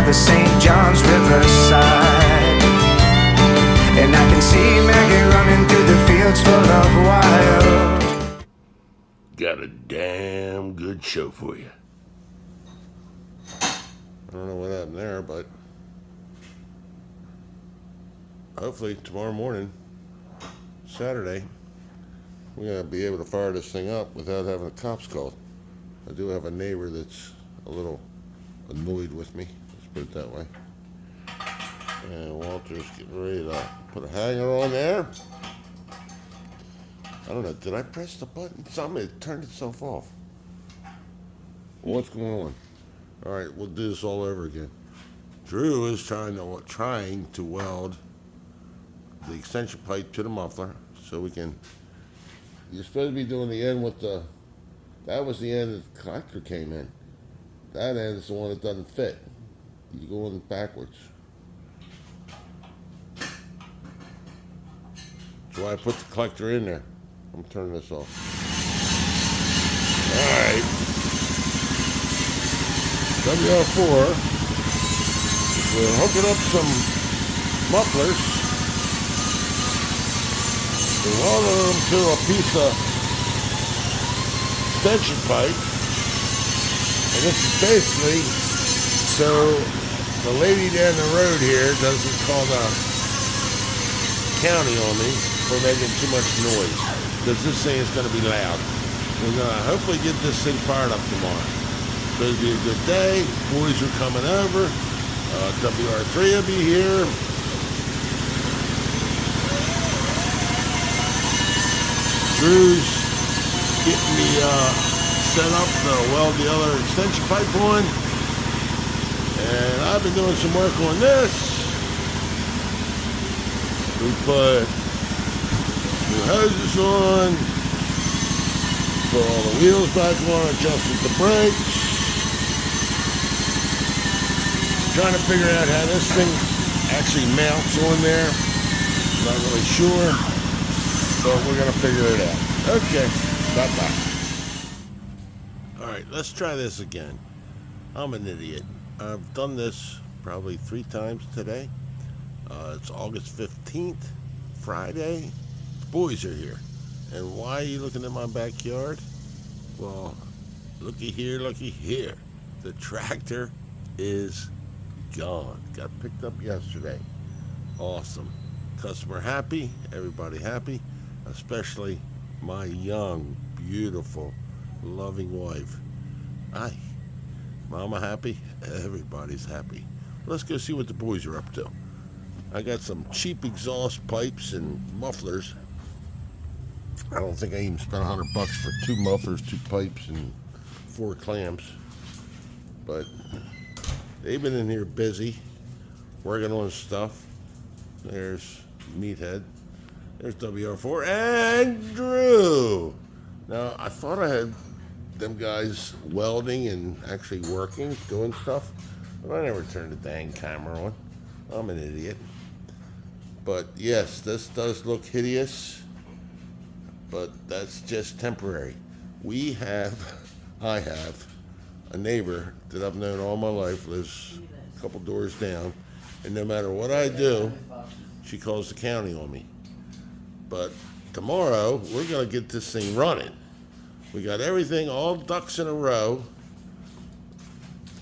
the St. John's Riverside. And I can see Maggie running through the fields full of wild. Got a damn good show for you. I don't know what happened there, but hopefully tomorrow morning, Saturday, we're going to be able to fire this thing up without having the cops called. I do have a neighbor that's a little annoyed with me, let's put it that way. And Walter's getting ready to put a hanger on there. I don't know, did I press the button? Something, it turned itself off. What's going on? All right, we'll do this all over again. Drew is trying to weld the extension pipe to the muffler so we can. You're supposed to be doing the end with the. That was the end that the collector came in. That end is the one that doesn't fit. You go in backwards. That's why I put the collector in there. I'm turning this off. All right. WR4. We're hooking up some mufflers. We welded them to a piece of extension pipe. And this is basically so the lady down the road here doesn't call the county on me for making too much noise. Because this thing is going to be loud. We're going to hopefully get this thing fired up tomorrow. It's going to be a good day. Boys are coming over. WR3 will be here. Drew's getting me set up to weld the other extension pipe on. And I've been doing some work on this. We put new hoses on. Put all the wheels back on, adjusted the brakes. Trying to figure out how this thing actually mounts on there. Not really sure, but we're gonna figure it out. Okay, bye-bye. All right, let's try this again. I'm an idiot. I've done this probably 3 times today. It's August 15th, Friday. The boys are here. And why are you looking at my backyard? Well, looky here, looky here. The tractor is gone. Got picked up yesterday. Awesome. Customer happy, everybody happy, especially my young, beautiful, loving wife. Aye. Mama happy, everybody's happy. Let's go see what the boys are up to. I got some cheap exhaust pipes and mufflers. I don't think I even spent $100 for 2 mufflers, 2 pipes, and 4 clamps. But they've been in here busy, working on stuff. There's Meathead. There's WR4 and Drew. Now, I thought I had them guys welding and actually working, doing stuff, but I never turned the dang camera on. I'm an idiot. But yes, this does look hideous, but that's just temporary. I have a neighbor that I've known all my life, lives a couple doors down, and no matter what I do, she calls the county on me. But tomorrow, we're gonna get this thing running. We got everything, all ducks in a row.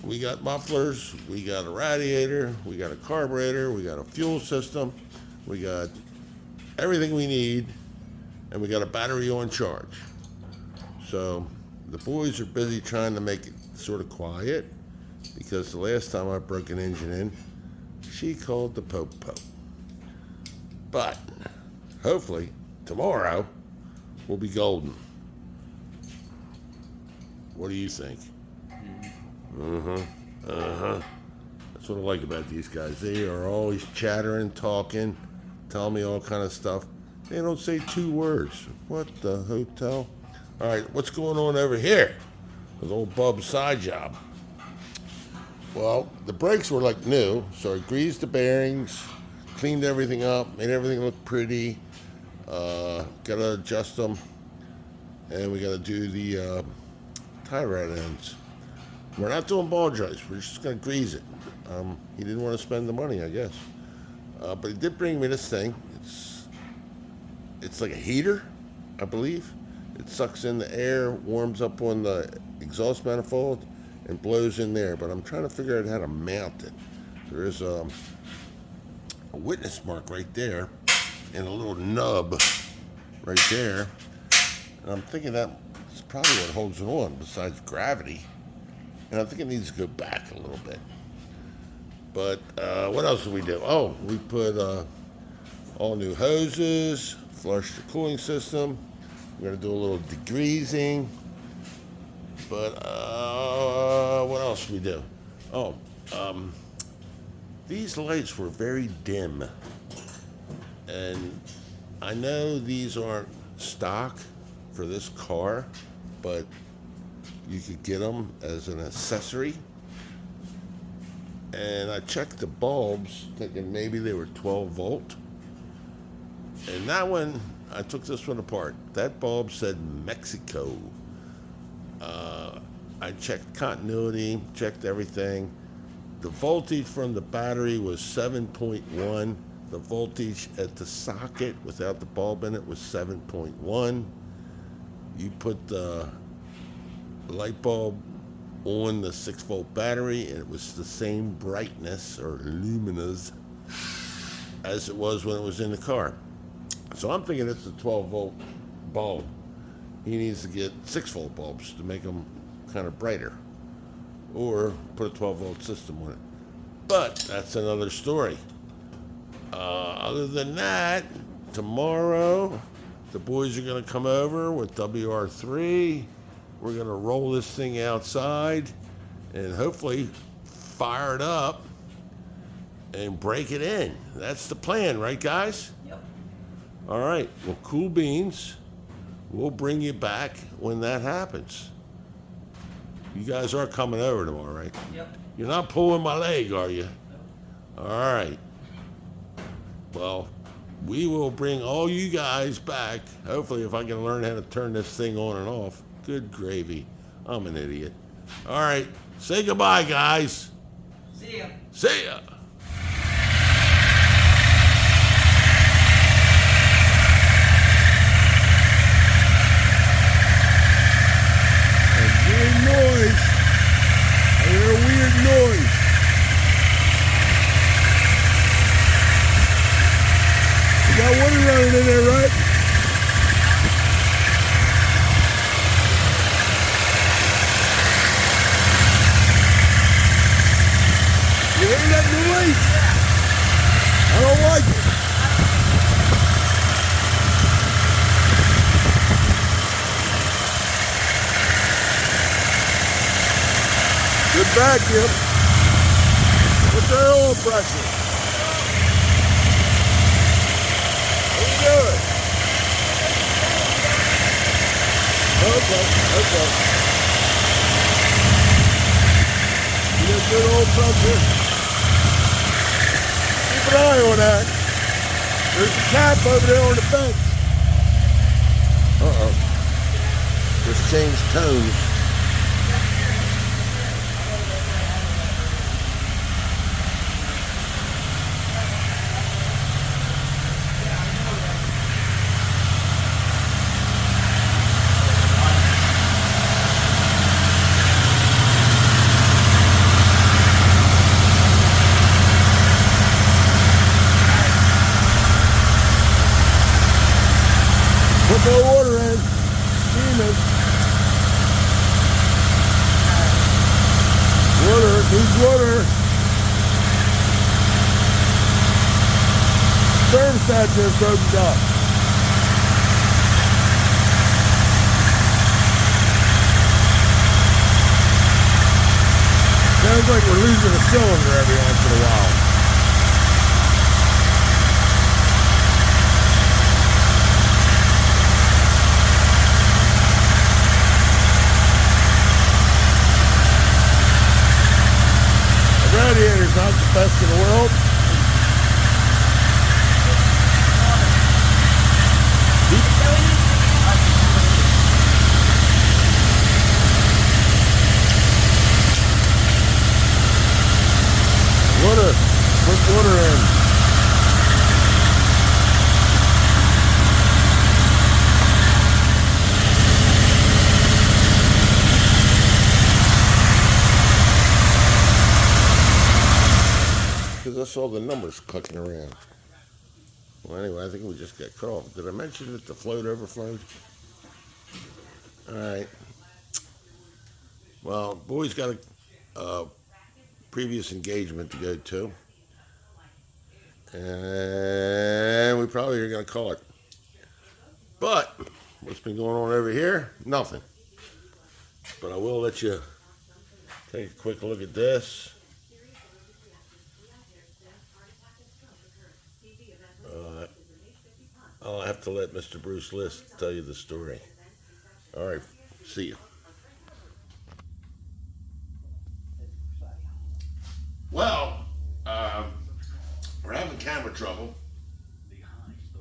We got mufflers, we got a radiator, we got a carburetor, we got a fuel system, we got everything we need, and we got a battery on charge. So the boys are busy trying to make it sort of quiet, because the last time I broke an engine in, she called the Pope. But hopefully tomorrow will be golden. What do you think? That's what I like about these guys. They are always chattering, talking, telling me all kind of stuff. They don't say 2 words. What the hotel? All right, what's going on over here with old Bub's side job? Well, the brakes were like new, so I greased the bearings, cleaned everything up, made everything look pretty. Gotta adjust them, and we gotta do the tie rod ends. We're not doing ball joints. We're just going to grease it. He didn't want to spend the money, I guess. But he did bring me this thing. It's like a heater, I believe. It sucks in the air, warms up on the exhaust manifold, and blows in there. But I'm trying to figure out how to mount it. There's a witness mark right there, and a little nub right there. And I'm thinking that's probably what holds it on, besides gravity. And I think it needs to go back a little bit. But what else did we do? Oh, we put all new hoses, flushed the cooling system. We're going to do a little degreasing. But what else did we do? Oh, these lights were very dim. And I know these aren't stock for this car, but you could get them as an accessory. And I checked the bulbs, thinking maybe they were 12 volt. And that one, I took this one apart. That bulb said Mexico. I checked continuity, checked everything. The voltage from the battery was 7.1. The voltage at the socket without the bulb in it was 7.1. You put the light bulb on the 6-volt battery, and it was the same brightness or luminous as it was when it was in the car. So I'm thinking it's a 12-volt bulb. He needs to get 6-volt bulbs to make them kind of brighter, or put a 12-volt system on it. But that's another story. Other than that, tomorrow the boys are going to come over with WR3. We're going to roll this thing outside and hopefully fire it up and break it in. That's the plan, right, guys? Yep. All right. Well, cool beans. We'll bring you back when that happens. You guys are coming over tomorrow, right? Yep. You're not pulling my leg, are you? No. All right. Well, we will bring all you guys back. Hopefully, if I can learn how to turn this thing on and off. Good gravy. I'm an idiot. All right. Say goodbye, guys. See ya. See ya. Weird noise. I hear a weird noise. You got water running in there, right? You hear that noise? I don't like it. Good vacuum. What's our oil pressure? What are you doing? Okay. You got good oil pressure. Keep an eye on that. There's a cap over there on the fence. Just changed tones. Put more water in. Steaming. Water. Needs water. Thermostat just opened up. Sounds like we're losing a cylinder every once in a while. Radiator's not the best in the world. motors clicking around. Well, anyway, I think we just got cut off. Did I mention that the float overflowed? All right. Well, boy's got a previous engagement to go to, and we probably are going to call it. But what's been going on over here? Nothing. But I will let you take a quick look at this. I'll have to let Mr. Bruce List tell you the story. All right, see you. Well, we're having camera trouble,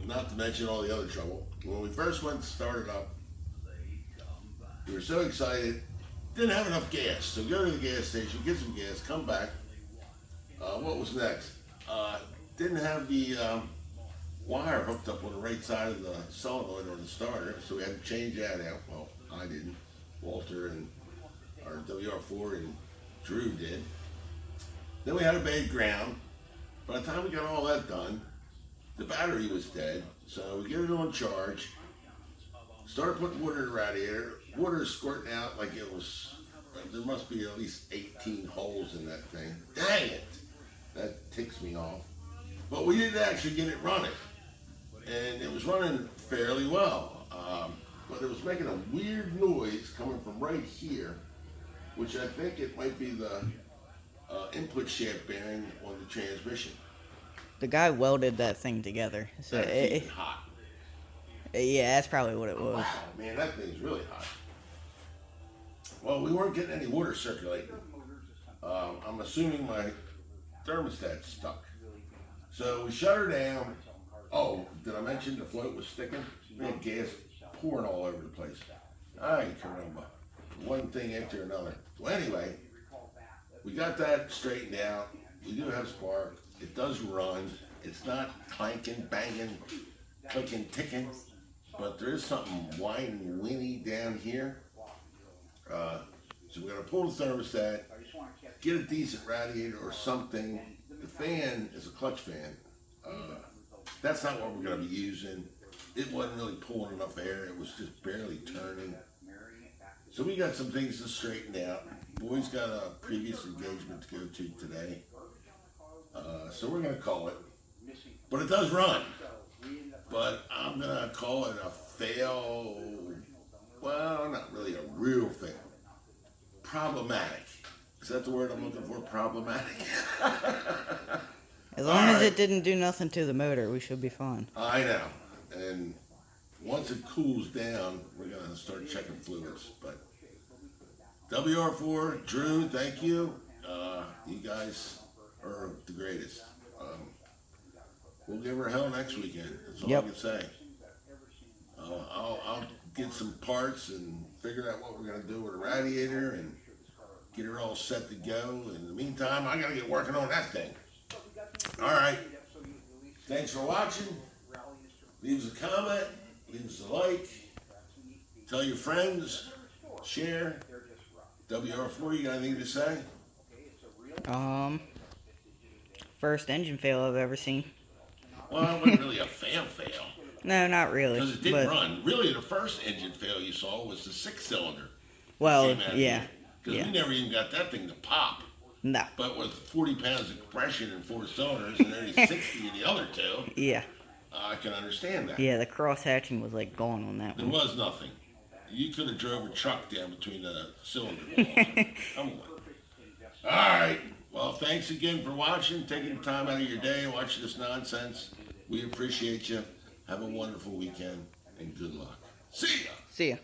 not to mention all the other trouble. When we first went to start it up, we were so excited, didn't have enough gas. So go to the gas station, get some gas, come back. What was next? Didn't have the wire hooked up on the right side of the solenoid or the starter, so we had to change that out. Well, I didn't. Walter and our WR4 and Drew did. Then we had a bad ground. By the time we got all that done, the battery was dead, so we get it on charge. Started putting water in the radiator. Water is squirting out like it was, there must be at least 18 holes in that thing. Dang it! That ticks me off. But we didn't actually get it running. And it was running fairly well. But it was making a weird noise coming from right here, which I think it might be the input shaft bearing on the transmission. The guy welded that thing together. So That's hot. Yeah, that's probably what it was. Wow, man, that thing's really hot. Well, we weren't getting any water circulating. I'm assuming my thermostat's stuck. So we shut her down. Oh, did I mention the float was sticking? We had gas pouring all over the place. Ay, caramba. One thing after another. Well, anyway, we got that straightened out. We do have spark. It does run. It's not clanking, banging, clicking, ticking. But there is something whining, whinny down here. So we're going to pull the thermostat, get a decent radiator or something. The fan is a clutch fan. That's not what we're going to be using. It wasn't really pulling enough air. It was just barely turning. So we got some things to straighten out. Boy's got a previous engagement to go to today. So we're going to call it. But it does run. But I'm going to call it a fail. Well, not really a real fail. Problematic. Is that the word I'm looking for? Problematic? As long as it didn't do nothing to the motor, we should be fine. I know. And once it cools down, we're going to start checking fluids. But WR4, Drew, thank you. You guys are the greatest. We'll give her hell next weekend. That's all I can say. I'll get some parts and figure out what we're going to do with the radiator and get her all set to go. In the meantime, I got to get working on that thing. All right. Thanks for watching. Leave us a comment. Leave us a like. Tell your friends. Share. WR4, you got anything to say? First engine fail I've ever seen. Well, it wasn't really a fail. No, not really. Because it didn't run. Really, the first engine fail you saw was the 6-cylinder. Well, yeah. Because we never even got that thing to pop. No. But with 40 pounds of compression in 4 cylinders and only 60 in the other two, Yeah. I can understand that. Yeah, the cross hatching was like gone on that There one. was nothing. You could have drove a truck down between the cylinder walls. Come on. All right. Well, thanks again for watching, taking time out of your day and watching this nonsense. We appreciate you. Have a wonderful weekend and good luck. See ya. See ya.